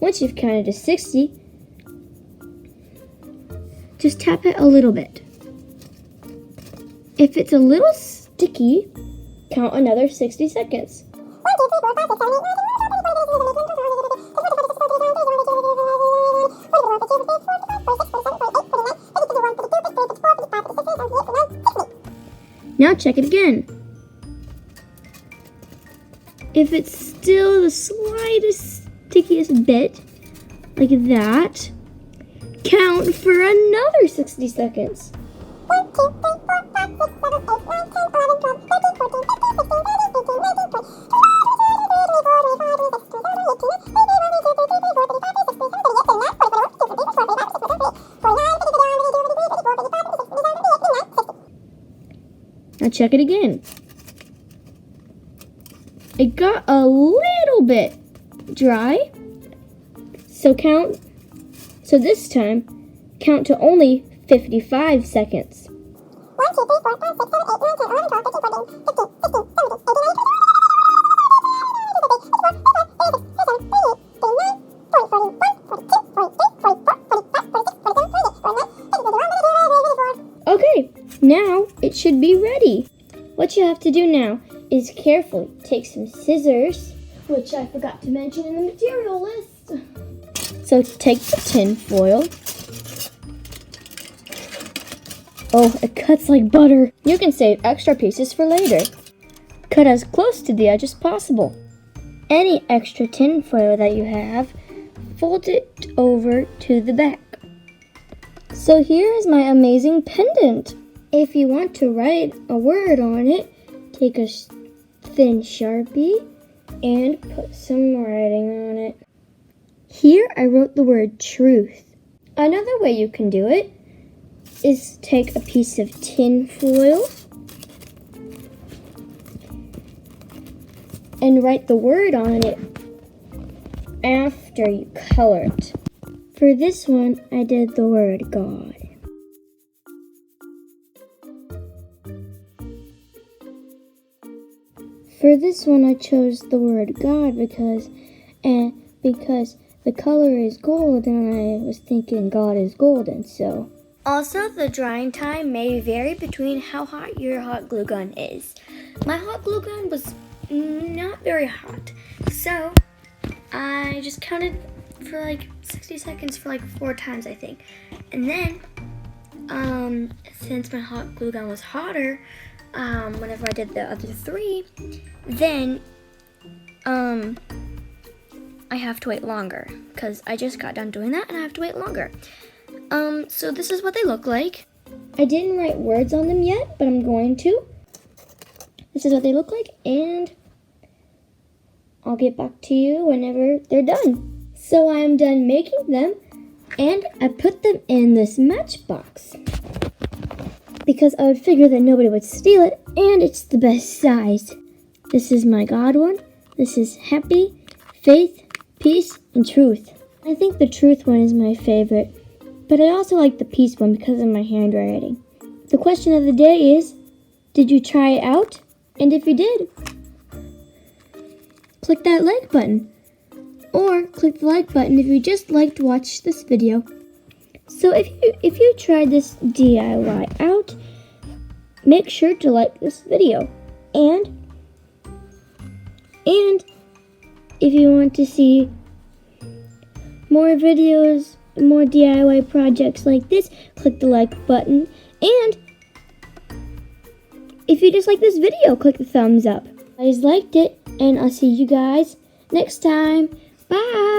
Once you've counted to 60, just tap it a little bit. If it's a little sticky, count another 60 seconds. Now check it again. If it's still the slightest, stickiest bit, like that, count for another 60 seconds. 1, 2, 3, 4, 5, 6, 7, 8, 9, 10, 11, 12, 13, 14, 15, 16, 17, 18, 19, 20. Now check it again. It got a little bit dry, so this time, count to only 55 seconds. 1, 2, 3, 4, 5, 6, 7, 8, 9, 10, 11, 12, 13, 14, 15, 16, 17, 18, 19, 20. Okay, now it should be ready. What you have to do now is carefully take some scissors, which I forgot to mention in the material list. So take the tin foil. Oh, it cuts like butter. You can save extra pieces for later. Cut as close to the edge as possible. Any extra tin foil that you have, fold it over to the back. So here is my amazing pendant. If you want to write a word on it, take a thin Sharpie and put some writing on it. Here I wrote the word truth. Another way you can do it is take a piece of tin foil and write the word on it after you color it. For this one, I did the word God. For For this one, I chose the word God because the color is gold, and I was thinking God is golden, so. Also, the drying time may vary between how hot your hot glue gun is. My hot glue gun was not very hot, so I just counted for like 60 seconds for like 4 times, I think. And then, since my hot glue gun was hotter, whenever I did the other 3, then, I have to wait longer, because I just got done doing that and I have to wait longer. So this is what they look like. I didn't write words on them yet, but I'm going to. This is what they look like, and I'll get back to you whenever they're done. So I'm done making them, and I put them in this matchbox because I would figure that nobody would steal it, and it's the best size. This is my God one. This is happy, faith, peace, and truth. I think the truth one is my favorite, but I also like the peace one because of my handwriting. The question of the day is, did you try it out? And if you did, click that like button. Or click the like button if you just liked to watch this video. So if you tried this DIY out, make sure to like this video. And if you want to see more videos, more DIY projects like this, click the like button. And if you just like this video, click the thumbs up. I just liked it, and I'll see you guys next time. Bye!